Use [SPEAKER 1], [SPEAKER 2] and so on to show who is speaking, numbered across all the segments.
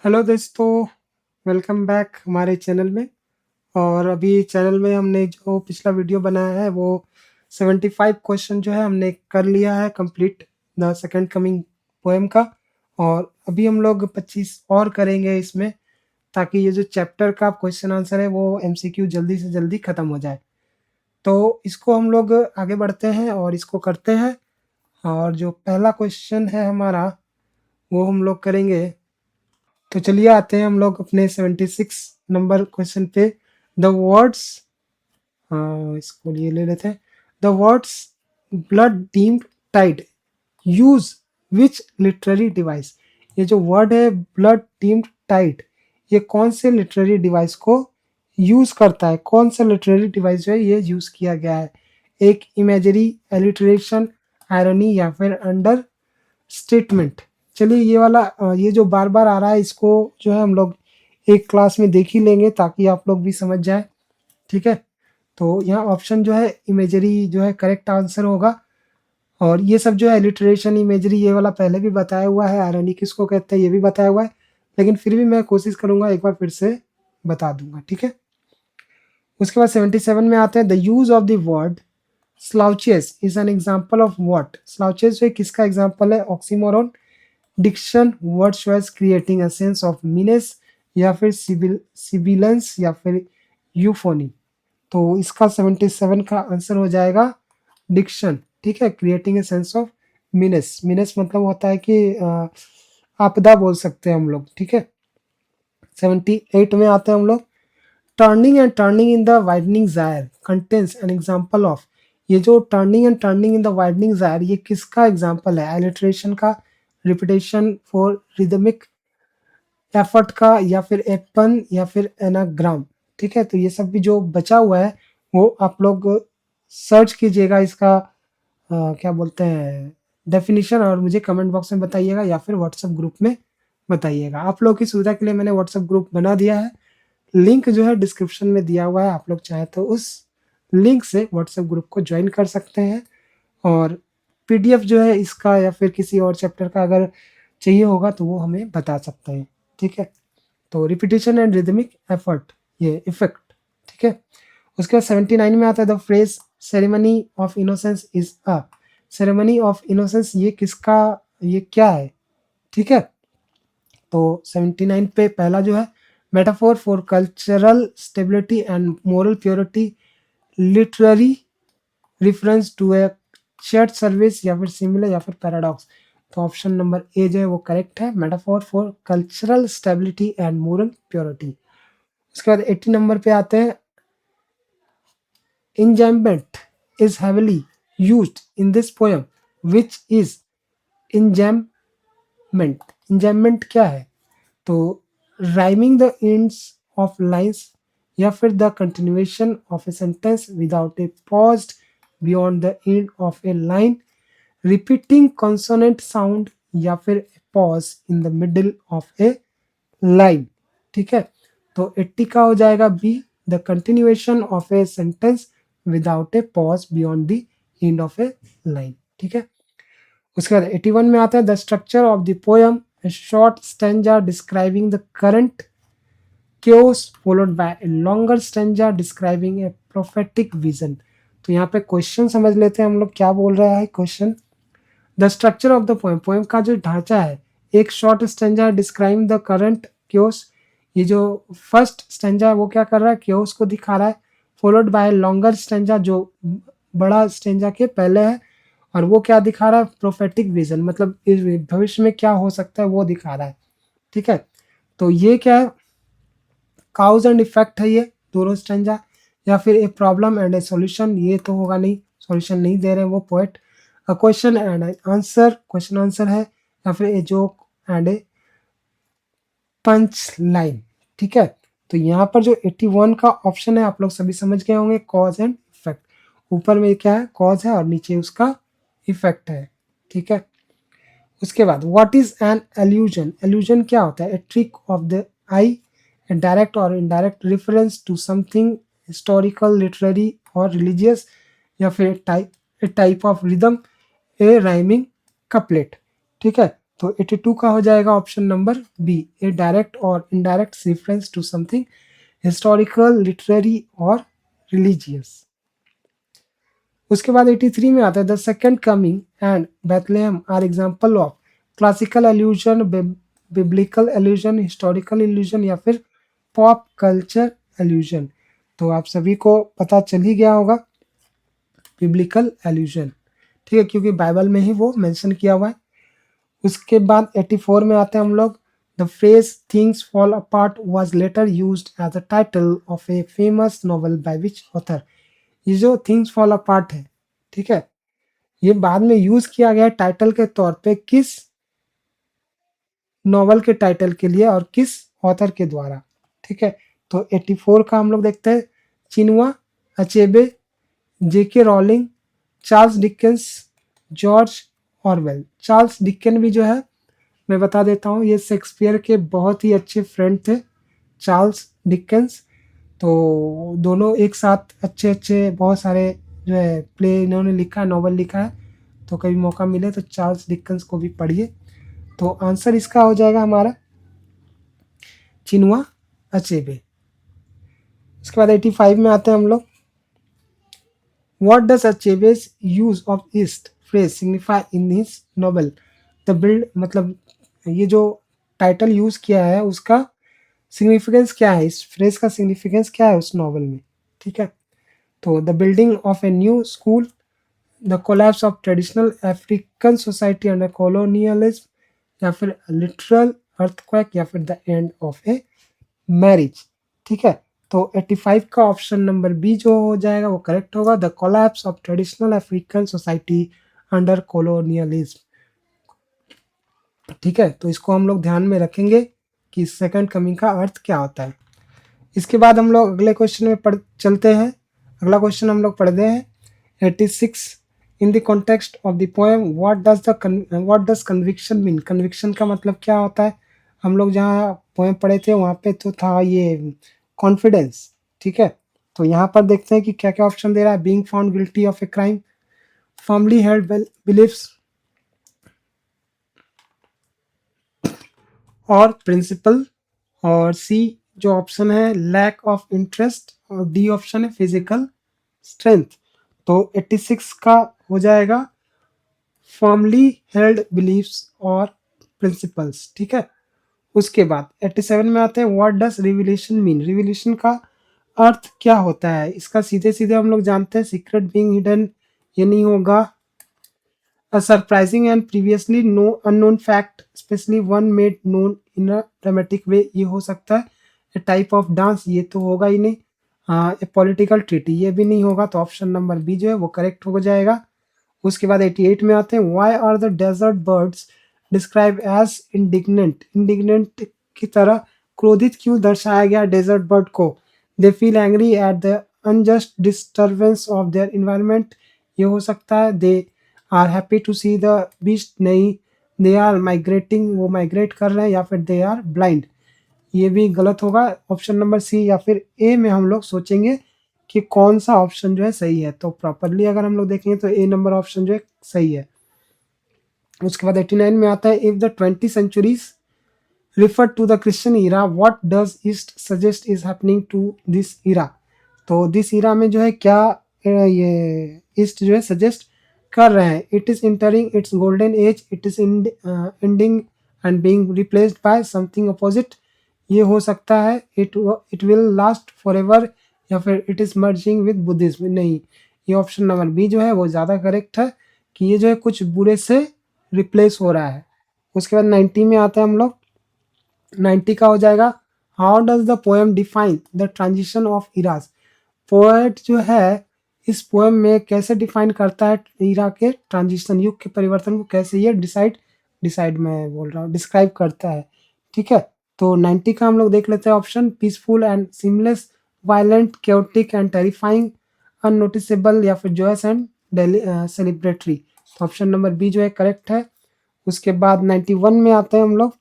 [SPEAKER 1] Hello दोस्तों, welcome back हमारे channel में। और अभी चैनल में हमने जो पिछला वीडियो बनाया है वो 75 क्वेश्चन जो है हमने कर लिया है complete the second coming poem का। और अभी हम लोग 25 और करेंगे इसमें, ताकि ये जो चैप्टर का क्वेश्चन आंसर है वो एमसीक्यू जल्दी से जल्दी ख़त्म हो जाए। तो इसको हम लोग आगे बढ़ते हैं और इसको करते हैं। और जो पहला क्वेश्चन है हमारा वो हम लोग करेंगे। तो चलिए आते हैं हम लोग अपने 76 नंबर क्वेश्चन पे। द वर्ड्स, इसको लिए ले लेते हैं। The words blood dimmed tide use which literary device. ये जो वर्ड है ब्लड डीम्ड टाइड, ये कौन से लिटरेरी डिवाइस को यूज करता है? कौन सा लिटरेरी डिवाइस जो है ये यूज किया गया है? एक इमेजरी, एलिट्रेशन, आयरनी या फिर अंडर स्टेटमेंट। चलिए ये वाला ये जो बार-बार आ रहा है इसको जो है हम लोग एक क्लास में देख ही लेंगे, ताकि आप लोग भी समझ जाएँ, ठीक है? तो यहाँ ऑप्शन जो है इमेजरी जो है करेक्ट आंसर होगा। और ये सब जो है लिटरेशन, इमेजरी ये वाला पहले भी बताया हुआ है, आयरनी किसको कहते हैं ये भी बताया हुआ है। लेकिन फिर भी मैं कोशिश करूँगा एक बार फिर से बता दूँगा, ठीक है? उसके बाद 77 में आते हैं। The use of the word slouchious is an example of what? Slouchious जो है किसका एग्जांपल है? Oxymoron, diction, word choice, creating a sense of meanness, या फिर सिबिलेंस, या फिर यूफोनी। तो इसका 77 का आंसर हो जाएगा डिक्शन, ठीक है? Creating a sense of menace. Menace मतलब होता है कि आपदा बोल सकते हैं हम लोग, ठीक है? 78 में आते हैं हम लोग। Turning and turning in the widening gyre contains an example of. ये जो turning and turning in the widening gyre ये किसका एग्जांपल है? एलिट्रेशन का, रिपिटेशन फॉर रिदमिक एफर्ट का, या फिर एपन, या फिर एनाग्राम, ठीक है? तो ये सब भी जो बचा हुआ है वो आप लोग सर्च कीजिएगा इसका क्या बोलते हैं डेफिनेशन, और मुझे कमेंट बॉक्स में बताइएगा या फिर व्हाट्सएप ग्रुप में बताइएगा। आप लोग की सुविधा के लिए मैंने व्हाट्सएप ग्रुप बना दिया है। लिंक जो है डिस्क्रिप्शन में दिया हुआ है, आप लोग चाहें तो उस लिंक से व्हाट्सएप ग्रुप को ज्वाइन कर सकते हैं। और पीडीएफ जो है इसका या फिर किसी और चैप्टर का अगर चाहिए होगा तो वो हमें बता सकते हैं, ठीक है? तो रिपीटिशन एंड रिदमिक एफर्ट, ये इफेक्ट, ठीक है? उसके बाद 79 में आता है the phrase ceremony of innocence is a. Ceremony of innocence ये किसका, ये क्या है, ठीक है? तो 79 पे पहला जो है metaphor for cultural stability and moral purity, literary reference to a shared service, या फिर सिमिलर, या फिर पैराडॉक्स। तो ऑप्शन नंबर ए जो है वो करेक्ट है, metaphor for cultural stability and moral purity. उसके बाद 80 नंबर पे आते हैं। enjambment is heavily used in this poem, which is enjambment। enjambment क्या है? तो rhyming the ends of lines, या फिर the continuation of a sentence without a pause beyond the end of a line, repeating consonant sound, या फिर pause in the middle of a line, ठीक है? तो 80 का हो जाएगा B, the continuation of a sentence without a pause beyond the end of a line, ठीक है? उसके बाद 81 में आता है the structure of the poem, a short stanza describing the current chaos followed by a longer stanza describing a prophetic vision। तो यहाँ पे क्वेश्चन समझ लेते हैं हम लोग क्या बोल रहा है question. The structure of the poem, poem का जो ढांचा है, एक short stanza describing the current chaos. ये जो फर्स्ट स्टेंजा है वो क्या कर रहा है? क्योस को दिखा रहा है। फॉलोड बाय लॉन्गर स्टेंजा जो बड़ा स्टेंजा के पहले है, और वो क्या दिखा रहा है? प्रोफेटिक विजन, मतलब इस भविष्य में क्या हो सकता है वो दिखा रहा है, ठीक है? तो ये क्या है? काउज एंड इफेक्ट है ये दोनों स्टेंजा, या फिर a problem and A solution? ये तो होगा नहीं, सॉल्यूशन नहीं दे रहे हैं वो poet. A question and answer, question answer है, या फिर a joke and a punch line, ठीक है? तो यहाँ पर जो 81 का ऑप्शन है आप लोग सभी समझ गए होंगे, कॉज एंड इफेक्ट। ऊपर में क्या है? कॉज है, और नीचे उसका इफेक्ट है, ठीक है? उसके बाद what is an allusion? Allusion क्या होता है? A trick of the eye, a direct or indirect reference to something historical, literary or religious, या फिर type of rhythm, a rhyming couplet, ठीक है? तो 82 का हो जाएगा option number B, a direct और indirect reference to something historical, literary और रिलीजियस। उसके बाद 83 में आता है the second coming and Bethlehem are example of classical allusion, biblical allusion, historical allusion या फिर पॉप कल्चर एल्यूजन। तो आप सभी को पता चल ही गया होगा बिब्लिकल एल्यूजन, ठीक है, क्योंकि बाइबल में ही वो मेंशन किया हुआ है। उसके बाद 84 में आते हैं हम लोग, the phrase things fall apart was later used as a title of a famous novel by which author. ये जो थिंग्स फॉल अपार्ट है, ठीक है, ये बाद में यूज किया गया टाइटल के तौर पे किस नॉवल के टाइटल के लिए और किस ऑथर के द्वारा, ठीक है। तो 84 का हम लोग देखते हैं, Chinua Achebe, JK Rowling, Charles Dickens, George Orwell. Charles Dickens भी जो है, मैं बता देता हूँ, ये शेक्सपियर के बहुत ही अच्छे फ्रेंड थे, चार्ल्स डिकेंस। तो दोनों एक साथ अच्छे अच्छे बहुत सारे जो है प्ले इन्होंने लिखा है, नॉवल लिखा है। तो कभी मौका मिले तो चार्ल्स डिकेंस को भी पढ़िए। तो आंसर इसका हो जाएगा हमारा चिनुआ अचेबे। उसके बाद 85 में आते हैं हम लोग, what does Achebe's use of east phrase signify in his novel the build, मतलब ये जो टाइटल यूज किया है उसका सिग्निफिकेंस क्या है, इस फ्रेज का सिग्निफिकेंस क्या है उस नॉवल में, ठीक है। तो the building of a new school, the collapse of traditional African society under colonialism या फिर लिटरल अर्थक्वेक या फिर the end of a marriage, ठीक है। तो 85 का ऑप्शन नंबर बी जो हो जाएगा वो करेक्ट होगा, the collapse of traditional African society under colonialism, ठीक है। तो इसको हम लोग ध्यान में रखेंगे कि सेकंड कमिंग का अर्थ क्या होता है। इसके बाद हम लोग अगले क्वेश्चन में पढ़ चलते हैं। अगला क्वेश्चन हम लोग पढ़ते हैं 86, in the context of the poem what does conviction mean. Conviction का मतलब क्या होता है, हम लोग जहाँ पोएम पढ़े थे वहाँ पे तो था ये कॉन्फिडेंस, ठीक है। तो यहाँ पर देखते हैं कि क्या क्या ऑप्शन दे रहा है, being found guilty of a crime, firmly held beliefs और प्रिंसिपल, और सी जो ऑप्शन है लैक ऑफ इंटरेस्ट, और डी ऑप्शन है फिजिकल स्ट्रेंथ। तो 86 का हो जाएगा फर्मली हेल्ड बिलीफ्स और प्रिंसिपल्स, ठीक है। उसके बाद 87 में आते हैं, what does revelation mean. Revelation का अर्थ क्या होता है, इसका सीधे सीधे हम लोग जानते हैं सीक्रेट बीइंग हिडन, ये नहीं होगा। A surprising and previously no unknown fact, especially one made known in a dramatic way, ये हो सकता है। A type of dance, ये तो होगा ही नहीं। हाँ, ए पॉलिटिकल ट्रीटी, ये भी नहीं होगा। तो ऑप्शन नंबर बी जो है वो करेक्ट हो जाएगा। उसके बाद 88 में आते हैं, why are the desert birds describe as indignant. Indignant की तरह क्रोधित क्यों दर्शाया गया डेजर्ट बर्ड को, they feel angry at the unjust disturbance of their environment, ये हो सकता है। They are happy to see the beast, नहीं, दे आर माइग्रेटिंग, वो माइग्रेट कर रहे हैं, या फिर दे आर ब्लाइंड, ये भी गलत होगा। ऑप्शन नंबर सी या फिर ए में हम लोग सोचेंगे कि कौन सा ऑप्शन जो है सही है। तो प्रॉपरली अगर हम लोग देखेंगे तो ए नंबर ऑप्शन जो है सही है। उसके बाद 89 में आता है, if the 20 centuries refer to the Christian era what does ईस्ट suggest is happening to this era. तो दिस ईरा में जो है क्या ये ईस्ट जो है सजेस्ट कर रहे हैं, it is entering its golden age, it is ending and being replaced by something opposite, ये हो सकता है। It will last forever, या फिर it is merging with Buddhism, नहीं, ये ऑप्शन नंबर बी जो है वो ज़्यादा करेक्ट है कि ये जो है कुछ बुरे से रिप्लेस हो रहा है। उसके बाद 90 में आते हैं हम लोग, 90 का हो जाएगा, how does the poem define the transition of Ira's. Poet जो है इस पोएम में कैसे डिफाइन करता है इरा के ट्रांजिशन, युग के परिवर्तन को कैसे ये डिसाइड मैं बोल रहा हूँ डिस्क्राइब करता है, ठीक है। तो 90 का हम लोग देख लेते हैं option, peaceful and seamless, violent, chaotic and terrifying, unnoticeable या फिर जॉयस एंड सेलिब्रेटरी। तो ऑप्शन नंबर बी जो है करेक्ट है। उसके बाद 91 में आते हैं हम लोग,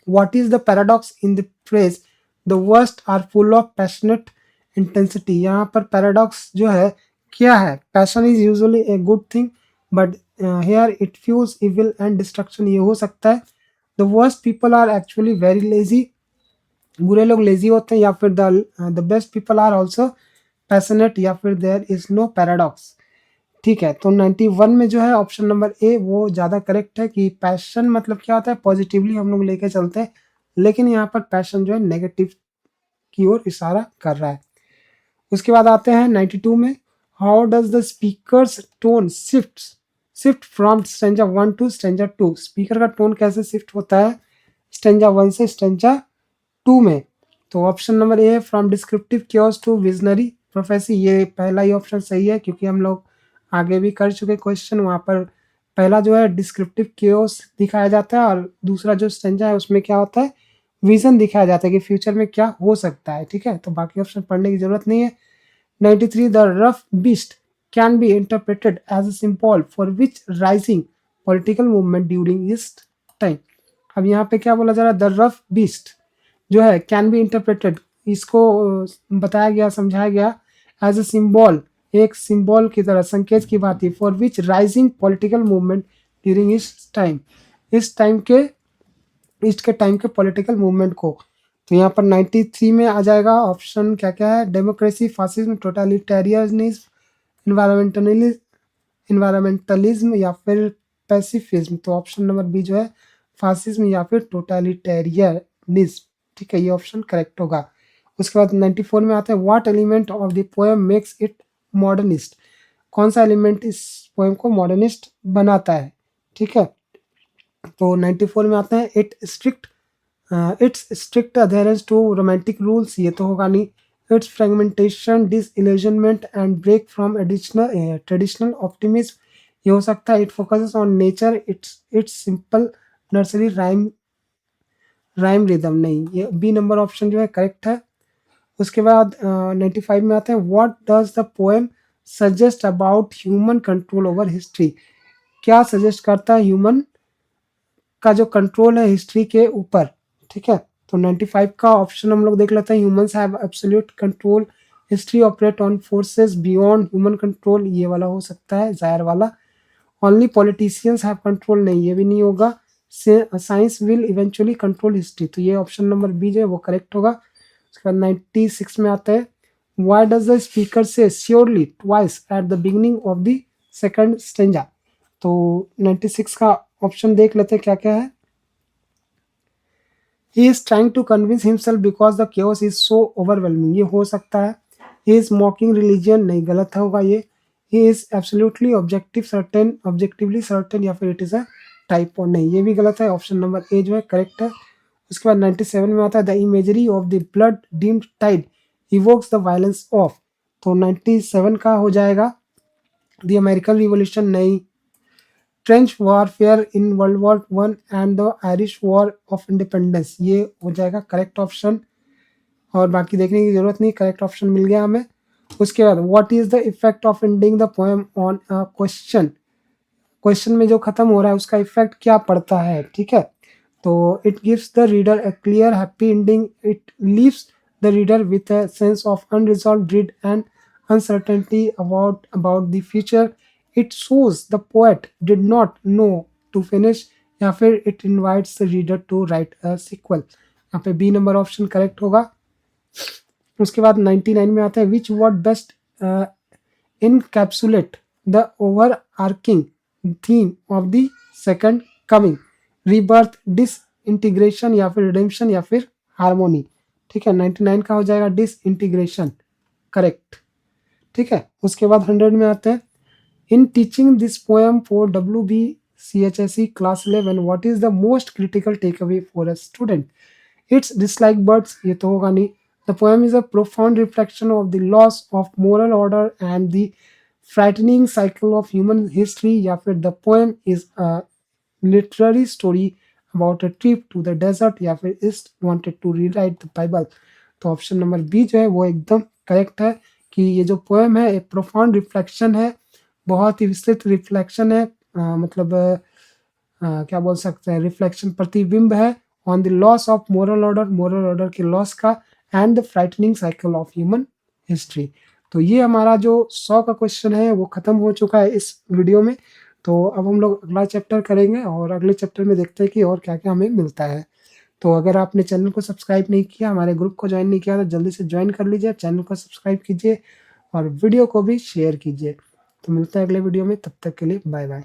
[SPEAKER 1] what is the paradox in the phrase the worst are full of passionate intensity. यहाँ पर पैराडॉक्स जो है क्या है, passion is usually a good thing but here it fuels evil and destruction, ये हो सकता है। The worst people are actually very lazy, बुरे लोग लेजी होते हैं, या फिर the best people are also passionate, या फिर देयर इज नो पैराडॉक्स। ठीक है, तो 91 में जो है ऑप्शन नंबर ए वो ज़्यादा करेक्ट है कि पैशन मतलब क्या होता है, पॉजिटिवली हम लोग लेके चलते हैं, लेकिन यहाँ पर पैशन जो है नेगेटिव की ओर इशारा कर रहा है। उसके बाद आते हैं 92 में, how does the speaker's tone shift from stanza 1 to stanza 2, speaker का टोन कैसे शिफ्ट होता है स्टेंजा 1 से स्टेंजा 2 में। तो ऑप्शन नंबर ए है from descriptive cures to visionary prophecy, ये पहला ही ऑप्शन सही है, क्योंकि हम लोग आगे भी कर चुके क्वेश्चन, वहाँ पर पहला जो है डिस्क्रिप्टिव क्योर्स दिखाया जाता है, और दूसरा जो स्टेंजा है उसमें क्या होता है, विजन दिखाया जाता है कि फ्यूचर में क्या हो सकता है। ठीक है, तो बाकी ऑप्शन पढ़ने की जरूरत नहीं है। 93, the rough beast can be interpreted as a symbol for which rising political movement during इस टाइम। अब यहाँ पे क्या बोला जा रहा है, द रफ बीस्ट जो है कैन बी इंटरप्रेटेड, इसको बताया गया, समझाया गया एज अ सिंबल, एक सिंबल की तरह, संकेत की बात है, for which rising political movement during इस टाइम, इस टाइम के ईस्ट के टाइम के पॉलिटिकल मूवमेंट को। तो यहाँ पर 93 में आ जाएगा ऑप्शन क्या क्या है, डेमोक्रेसी, फासिज्म, टोटलिटेरियनिज्म, इन्वायरमेंटलिज्म या फिर पैसिफिज्म। तो ऑप्शन नंबर बी जो है फासिज्म या फिर टोटलिटेरियनिज्म। ठीक है, ये ऑप्शन करेक्ट होगा। उसके बाद 94 में आता है, what element of the poem makes it modernist, कौन सा एलिमेंट इस पोएम को मॉडर्निस्ट बनाता है। ठीक है, तो 94 में आते हैं, it's strict adherence to romantic rules, ये तो होगा नहीं। It's fragmentation, disillusionment and break from traditional optimism, ये हो सकता है। It focuses on nature, it's simple nursery rhyme rhythm, नहीं, ये बी नंबर ऑप्शन जो है करेक्ट है। उसके बाद 95 में आते हैं, what does the poem suggest about human control over history, क्या सजेस्ट करता है ह्यूमन का जो कंट्रोल है हिस्ट्री के ऊपर। ठीक है, तो 95 का ऑप्शन हम लोग देख लेते हैं, humans have absolute control, history operate on forces beyond human control, ये वाला हो सकता है, जायर वाला। ओनली पॉलिटिशियंस हैव कंट्रोल, नहीं, ये भी नहीं होगा। Science will eventually control history, तो ये ऑप्शन नंबर बी जो है वो करेक्ट होगा। उसके बाद 96 में आता है, व्हाई डज द स्पीकर से surely twice at the beginning of the second stanza. तो 96 का ऑप्शन देख लेते हैं क्या क्या है। He is trying to convince himself because the chaos is so overwhelming, ये हो सकता है। He is mocking religion, नहीं, गलत होगा ये। He is objectively certain या फिर it is a typo, नहीं, ये भी गलत है, ऑप्शन नंबर ए जो है करेक्ट है। उसके बाद 97 में आता है, the imagery of the blood dimmed tide evokes the violence of, तो 97 का हो जाएगा द अमेरिकन रिवॉल्यूशन, नहीं। Trench warfare in World War One and the Irish War of Independence, ये हो जाएगा करेक्ट ऑप्शन, और बाकी देखने की जरूरत नहीं, करेक्ट ऑप्शन मिल गया हमें। उसके बाद what is the effect of ending the poem on a question, question में जो खत्म हो रहा है उसका इफेक्ट क्या पड़ता है। ठीक है, तो it gives the reader a clear happy ending, it leaves the reader with a sense of unresolved dread and uncertainty about the future, it shows the poet did not know to finish, या फिर it invites the reader to write a sequel, यहाँ पे B number option correct होगा। उसके बाद 99 में आता है, which word best encapsulate the over arching theme of the second coming, rebirth, disintegration या फिर रिडेम्पशन या फिर हार्मोनी। ठीक है, 99 का हो जाएगा डिसइंटीग्रेशन, करेक्ट। ठीक है, उसके बाद 100 में आते हैं, in teaching this poem for WBCHSE class 11 what is the most critical take away for a student, it's dislike birds, ये तो होगा नहीं। The poem is a profound reflection of the loss of moral order and the frightening cycle of human history, या फिर the poem is a literary story about a trip to the desert, या फिर इस्ट wanted to rewrite the Bible. तो option number B जो है वो एकदम करेक्ट है, कि ये जो पोएम है एक प्रोफाउंड रिफ्लेक्शन है, बहुत ही विस्तृत रिफ्लेक्शन है, मतलब क्या बोल सकते हैं, रिफ्लेक्शन, प्रतिबिंब है on the loss of moral order के लॉस का, and the frightening cycle of human history. तो ये हमारा जो 100 का क्वेश्चन है वो खत्म हो चुका है इस वीडियो में। तो अब हम लोग अगला चैप्टर करेंगे और अगले चैप्टर में देखते हैं कि और क्या-क्या हमें मिलता है। तो अगर आपने चैनल को सब्सक्राइब नहीं किया, हमारे ग्रुप को जॉइन नहीं किया तो जल्दी से जॉइन कर लीजिए, चैनल को सब्सक्राइब कीजिए और वीडियो को भी शेयर कीजिए। तो मिलते हैं अगले वीडियो में, तब तक के लिए बाय-बाय।